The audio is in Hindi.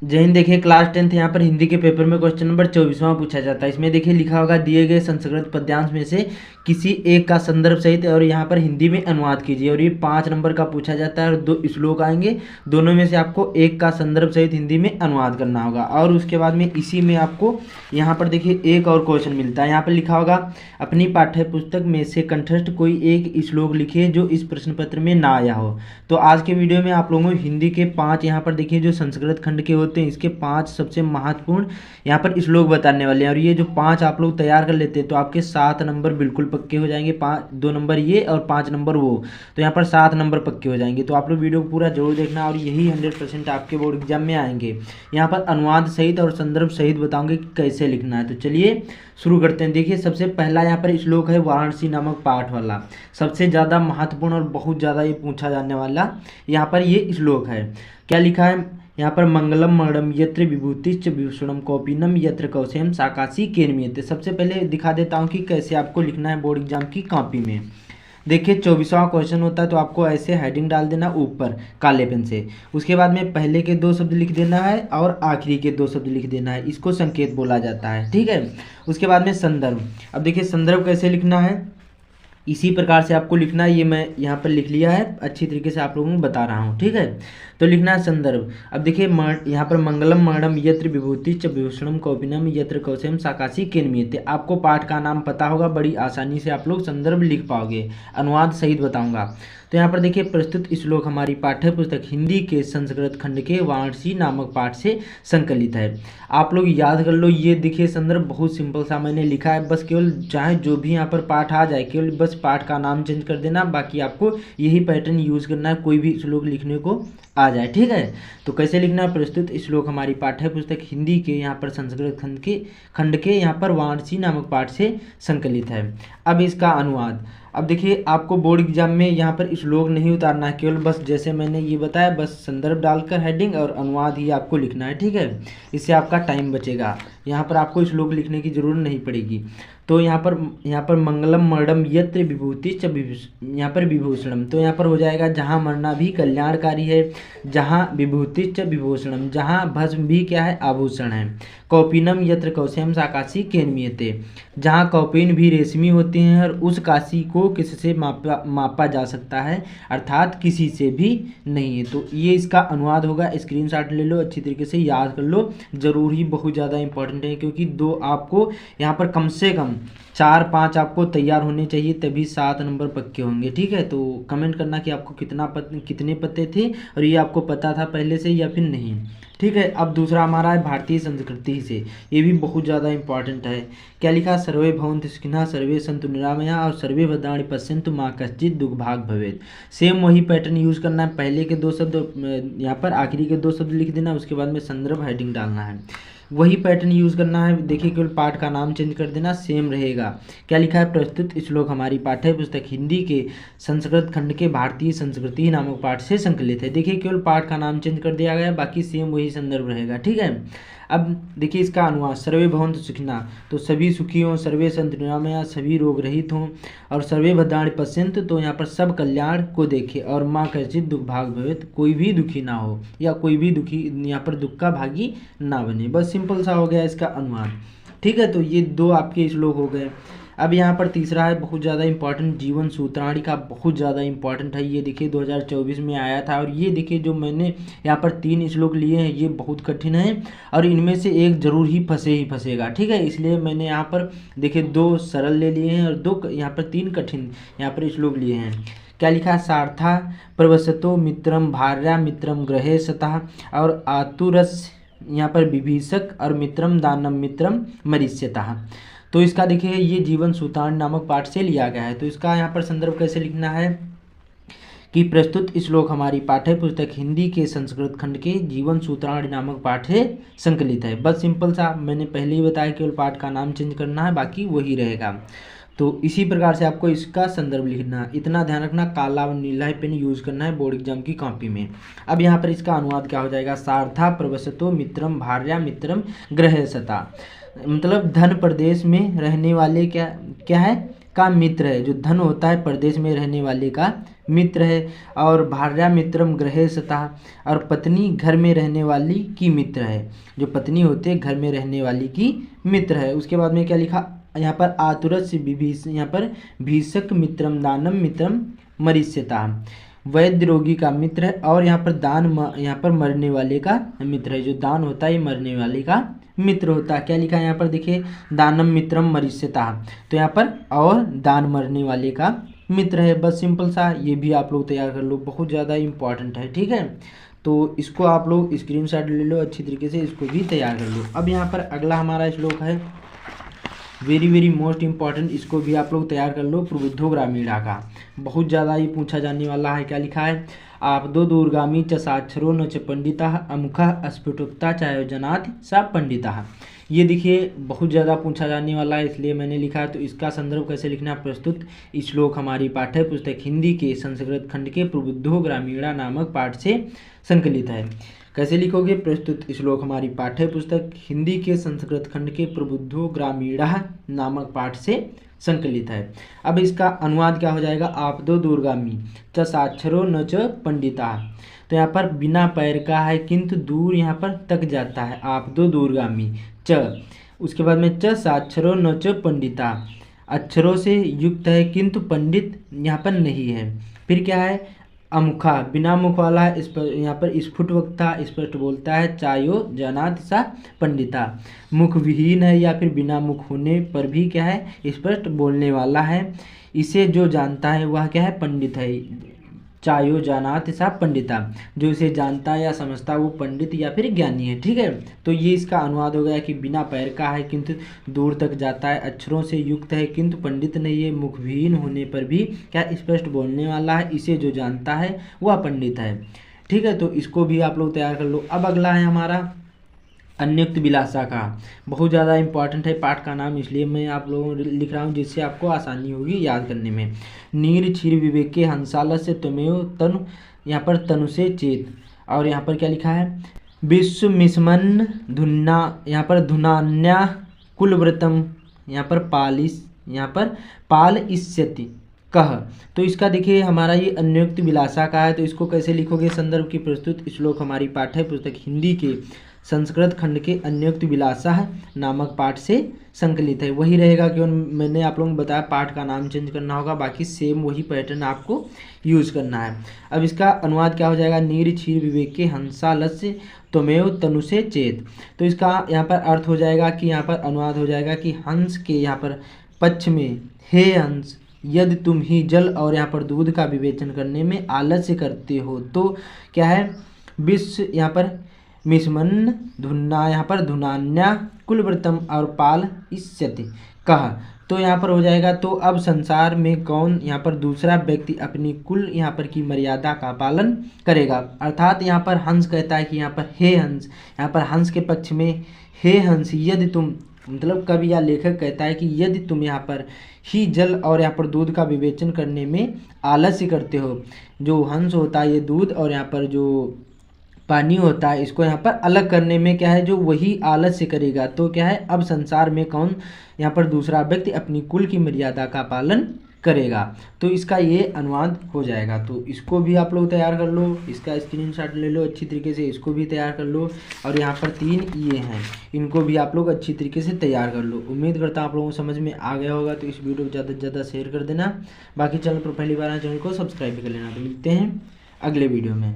जय हिंद। देखिए क्लास 10th यहाँ पर हिंदी के पेपर में क्वेश्चन नंबर 24वां पूछा जाता है। इसमें देखिए लिखा होगा दिए गए संस्कृत पद्यांश में से किसी एक का संदर्भ सहित और यहाँ पर हिंदी में अनुवाद कीजिए। और ये 5 नंबर का पूछा जाता है और 2 श्लोक आएंगे, दोनों में से आपको एक का संदर्भ सहित हिंदी में अनुवाद करना होगा। और उसके बाद में इसी में आपको यहाँ पर देखिए एक और क्वेश्चन मिलता है। यहाँ पर लिखा होगा अपनी पाठ्य पुस्तक में से कंठस्थ कोई एक श्लोक लिखिए जो इस प्रश्न पत्र में ना आया हो। तो आज के वीडियो में आप लोगों को हिंदी के 5 यहाँ पर देखिए जो संस्कृत खंड के होते हैं इसके 5 सबसे महत्वपूर्ण यहाँ पर श्लोक बताने वाले हैं। और ये जो 5 आप लोग तैयार कर लेते हैं तो आपके 7 नंबर बिल्कुल पक्के हो जाएंगे। 2 नंबर ये और 5 नंबर वो, तो यहाँ पर 7 नंबर पक्के हो जाएंगे। तो आप लोग वीडियो को पूरा जरूर देखना और यही 100% आपके बोर्ड एग्जाम में आएंगे। यहाँ पर अनुवाद सहित और संदर्भ सहित बताऊंगे कि कैसे लिखना है। तो चलिए शुरू करते हैं। देखिए सबसे पहला यहाँ पर श्लोक है वाराणसी नामक पाठ वाला, सबसे ज़्यादा महत्वपूर्ण और बहुत ज़्यादा ये पूछा जाने वाला यहाँ पर ये श्लोक है। क्या लिखा है यहाँ पर? मंगलम मरणम यत्र विभूतिश्च विभूषणम कौपीनम यत्र कौशेयम साकाशी केनमीयते। सबसे पहले दिखा देता हूँ कि कैसे आपको लिखना है बोर्ड एग्जाम की कॉपी में। देखिए 24वां क्वेश्चन होता है तो आपको ऐसे हेडिंग डाल देना ऊपर काले पेन से। उसके बाद में पहले के 2 शब्द लिख देना है और आखिरी के 2 शब्द लिख देना है, इसको संकेत बोला जाता है, ठीक है। उसके बाद में संदर्भ। अब देखिए संदर्भ कैसे लिखना है, इसी प्रकार से आपको लिखना है। ये मैं यहाँ पर लिख लिया है, अच्छी तरीके से आप लोगों को बता रहा हूँ, ठीक है। तो लिखना है संदर्भ। अब देखिए यहाँ पर मंगलम मरणम यत्र विभूतिश्च विभूषणम कौपीनम यत्र कौशेयम साकाशी केनमीयते। आपको पाठ का नाम पता होगा, बड़ी आसानी से आप लोग संदर्भ लिख पाओगे। अनुवाद सहित बताऊंगा। तो यहाँ पर देखिए प्रस्तुत श्लोक हमारी पाठ्य पुस्तक हिंदी के संस्कृत खंड के वाराणसी नामक पाठ से संकलित है। आप लोग याद कर लो। ये देखिए संदर्भ बहुत सिंपल सा मैंने लिखा है, बस केवल चाहे जो भी यहाँ पर पाठ आ जाए केवल बस पाठ का नाम चेंज कर देना, बाकी आपको यही पैटर्न यूज करना है, कोई भी श्लोक लिखने को आ जाए, ठीक है। तो कैसे लिखना है? प्रस्तुत श्लोक हमारी पाठ्य पुस्तक हिंदी के यहाँ पर संस्कृत खंड के यहाँ पर वाराणसी नामक पाठ से संकलित है। अब इसका अनुवाद। अब देखिए आपको बोर्ड एग्जाम में यहाँ पर श्लोक नहीं उतारना है, केवल बस जैसे मैंने ये बताया बस संदर्भ डालकर हेडिंग और अनुवाद ही आपको लिखना है, ठीक है। इससे आपका टाइम बचेगा, यहाँ पर आपको श्लोक लिखने की जरूरत नहीं पड़ेगी। तो यहाँ पर मंगलम मरणम यत्र विभूतिश्च यहाँ पर विभूषणम, तो यहाँ पर हो जाएगा जहाँ मरना भी कल्याणकारी है, जहाँ विभूतिश्च विभूषणम, जहाँ भस्म भी क्या है? आभूषण है। कौपीनम यत्र कौशेयम साकाशी केनमीयते, जहाँ कौपीन भी रेशमी होती हैं और उस काशी को किससे मापा जा सकता है, अर्थात किसी से भी नहीं है। तो ये इसका अनुवाद होगा। स्क्रीनशॉट ले लो, अच्छी तरीके से याद कर लो, जरूर ही बहुत ज़्यादा इंपॉर्टेंट है, क्योंकि 2 आपको यहाँ पर कम से कम 4-5 आपको तैयार होने चाहिए, तभी 7 नंबर पक्के होंगे, ठीक है। तो कमेंट करना कि आपको कितने पते थे और ये आपको पता था पहले से या फिर नहीं, ठीक है। अब दूसरा हमारा है भारतीय संस्कृति से, ये भी बहुत ज़्यादा इंपॉर्टेंट है। क्या लिखा? सर्वे भवन्तु सुखिनः सर्वे सन्तु निरामया और सर्वे भद्राणि पश्यन्तु मा कश्चित् दुर्भाग् भवेत्। सेम वही पैटर्न यूज़ करना है। पहले के 2 शब्द यहाँ पर, आखिरी के 2 शब्द लिख देना, उसके बाद में संदर्भ हेडिंग डालना है, वही पैटर्न यूज़ करना है। देखिए केवल पाठ का नाम चेंज कर देना, सेम रहेगा। क्या लिखा है? प्रस्तुत श्लोक हमारी पाठ्य पुस्तक हिंदी के संस्कृत खंड के भारतीय संस्कृति नामक पाठ से संकलित है। देखिए केवल पाठ का नाम चेंज कर दिया गया, बाकी सेम वही संदर्भ रहेगा, ठीक है। अब देखिए इसका अनुवाद। सर्वे भवन्तु सुखिनः, तो सभी सुखी हों, सर्वे सन्तु निरामया, सभी रोग रहित हों, और सर्वे भद्राणि पश्यन्तु, तो यहाँ पर सब कल्याण को देखे, और माँ कश्चित् दुर्भाग् भवेत्, कोई भी दुखी ना हो या कोई भी दुखी यहाँ पर दुख का भागी ना बने। बस सिंपल सा हो गया इसका अनुवाद, ठीक है। तो ये 2 आपके श्लोक हो गए। अब यहाँ पर तीसरा है बहुत ज़्यादा इंपॉर्टेंट, जीवन सूत्राणी का बहुत ज़्यादा इंपॉर्टेंट है। ये देखिए 2024 में आया था, और ये देखिए जो मैंने यहाँ पर 3 श्लोक लिए हैं ये बहुत कठिन है, और इनमें से एक जरूर ही फंसेगा, ठीक है। इसलिए मैंने यहाँ पर देखिए 2 सरल ले लिए हैं और 2 यहाँ पर 3 कठिन यहाँ पर श्लोक लिए हैं। क्या लिखा है? सार्था प्रवसतो मित्रम भार्या मित्रम गृहे सतः, और आतुरस यहाँ पर विभीषक, और मित्रम दानम मित्रम मरीष्यतः। तो इसका देखिए ये जीवन सूत्राणी नामक पाठ से लिया गया है। तो इसका यहाँ पर संदर्भ कैसे लिखना है कि प्रस्तुत श्लोक हमारी पाठ्य पुस्तक हिंदी के संस्कृत खंड के जीवन सूत्राणी नामक पाठ से संकलित है। बस सिंपल सा, मैंने पहले ही बताया, केवल पाठ का नाम चेंज करना है, बाकी वही रहेगा। तो इसी प्रकार से आपको इसका संदर्भ लिखना, इतना ध्यान रखना, काला और नीला पेन यूज करना है बोर्ड एग्जाम की कॉपी में। अब यहाँ पर इसका अनुवाद क्या हो जाएगा? सार्था प्रवसतो मित्रम भार्या मित्रम गृहसता, मतलब धन प्रदेश में रहने वाले क्या है? का मित्र है। जो धन होता है परदेश में रहने वाले का मित्र है। और भार्या मित्रम गृहे सतः, और पत्नी घर में रहने वाली की मित्र है। जो पत्नी होती है घर में रहने वाली की मित्र है। उसके बाद में क्या लिखा यहाँ पर, आतुरस्य विभीष, यहाँ पर भीषक मित्रम दानम मित्रम मरीष्यता, वैद्य रोगी का मित्र है। और यहाँ पर यहाँ पर मरने वाले का मित्र है। जो दान होता है ये मरने वाले का मित्र होता है। क्या लिखा है यहाँ पर देखिए, दानम मित्रम मरीष्यता, तो यहाँ पर और दान मरने वाले का मित्र है। बस सिंपल सा, ये भी आप लोग तैयार कर लो, बहुत ज़्यादा इंपॉर्टेंट है। ठीक है, तो इसको आप लोग स्क्रीनशॉट ले लो अच्छी तरीके से, इसको भी तैयार कर लो। अब यहाँ पर अगला हमारा श्लोक है वेरी वेरी मोस्ट इंपॉर्टेंट, इसको भी आप लोग तैयार कर लो। प्रबुद्धो ग्रामीणा का बहुत ज़्यादा ये पूछा जाने वाला है। क्या लिखा है, आप दो दूरगामी च साक्षरो न च पंडिता अमुखः स्फुटुक्ता चायोजनात् सा पंडिता। ये देखिए बहुत ज़्यादा पूछा जाने वाला है, इसलिए मैंने लिखा है। तो इसका संदर्भ कैसे लिखना है, प्रस्तुत श्लोक हमारी पाठ्य पुस्तक हिंदी के संस्कृत खंड के प्रबुद्धो ग्रामीणा नामक पाठ से संकलित है। कैसे लिखोगे, प्रस्तुत श्लोक हमारी पाठ्य पुस्तक हिंदी के संस्कृत खंड के प्रबुद्धो ग्रामीणा नामक पाठ से संकलित है। अब इसका अनुवाद क्या हो जाएगा, आप दो दूरगामी च साक्षरो न च पंडिता, तो यहाँ पर बिना पैर का है किंतु दूर यहाँ पर तक जाता है। आप दो दूरगामी च, उसके बाद में च साक्षरो न च पंडिता, अक्षरों से युक्त है किंतु पंडित यहाँ पर नहीं है। फिर क्या है, अमुखा बिना मुख वाला है, इस पर यहाँ पर स्फुट वक्ता स्पष्ट बोलता है। चायो जनात सा पंडिता, मुख विहीन है या फिर बिना मुख होने पर भी क्या है, स्पष्ट बोलने वाला है। इसे जो जानता है वह क्या है, पंडित है। चायो जानात सा पंडिता, जो इसे जानता है या समझता है वो पंडित या फिर ज्ञानी है। ठीक है, तो ये इसका अनुवाद हो गया कि बिना पैर का है किंतु दूर तक जाता है, अक्षरों से युक्त है किंतु पंडित नहीं है, मुखविहीन होने पर भी क्या स्पष्ट बोलने वाला है। इसे जो जानता है वह पंडित है। ठीक है, तो इसको भी आप लोग तैयार कर लो। अब अगला है हमारा अन्युक्त विलासा का, बहुत ज़्यादा इंपॉर्टेंट है पाठ का नाम, इसलिए मैं आप लोगों को लिख रहा हूँ जिससे आपको आसानी होगी याद करने में। नीर क्षीर विवेके हंसाल से त्वमेव तनु, यहाँ पर तनु से चेत। और यहाँ पर क्या लिखा है, विश्व मिस्मन धुन्ना, यहाँ पर धुनान्या कुलव्रतम, यहाँ पर पालिस, यहाँ पर पाल इष्यति कह। तो इसका देखिए हमारा ये अन्युक्त विलासा का है। तो इसको कैसे लिखोगे, संदर्भ की प्रस्तुत श्लोक हमारी पाठ्य पुस्तक हिंदी के संस्कृत खंड के अन्युक्त विलासा नामक पाठ से संकलित है। वही रहेगा कि मैंने आप लोगों को बताया पाठ का नाम चेंज करना होगा, बाकी सेम वही पैटर्न आपको यूज करना है। अब इसका अनुवाद क्या हो जाएगा, नीर क्षीर विवेके हंसालस्य त्वमेव तनु से चेत। तो इसका यहाँ पर अर्थ हो जाएगा कि यहाँ पर अनुवाद हो जाएगा कि हंस के यहाँ पर पक्ष में, हे हंस यदि तुम ही जल और यहाँ पर दूध का विवेचन करने में आलस्य करते हो तो क्या है, विश्व यहाँ पर मिस्मन धुन्ना, यहाँ पर धुनान्या कुलव्रतम और पाल इष्यति कह। तो यहाँ पर हो जाएगा, तो अब संसार में कौन यहाँ पर दूसरा व्यक्ति अपनी कुल यहाँ पर की मर्यादा का पालन करेगा। अर्थात यहाँ पर हंस कहता है कि यहाँ पर हे हंस, यहाँ पर हंस के पक्ष में हे हंस यदि तुम, मतलब कवि या लेखक कहता है कि यदि तुम यहाँ पर ही जल और यहाँ पर दूध का विवेचन करने में आलस्य करते हो। जो हंस होता है ये दूध और यहाँ पर जो पानी होता है इसको यहाँ पर अलग करने में क्या है, जो वही आलस्य करेगा। तो क्या है, अब संसार में कौन यहाँ पर दूसरा व्यक्ति अपनी कुल की मर्यादा का पालन करेगा। तो इसका ये अनुवाद हो जाएगा। तो इसको भी आप लोग तैयार कर लो, इसका स्क्रीनशॉट ले लो अच्छी तरीके से, इसको भी तैयार कर लो। और यहाँ पर 3 ये हैं, इनको भी आप लोग अच्छी तरीके से तैयार कर लो। उम्मीद करता हूँ आप लोगों को समझ में आ गया होगा। तो इस वीडियो को ज़्यादा से ज़्यादा शेयर कर देना। बाकी चैनल पर पहली बार आए चैनल को सब्सक्राइब भी कर लेना। तो मिलते हैं अगले वीडियो में।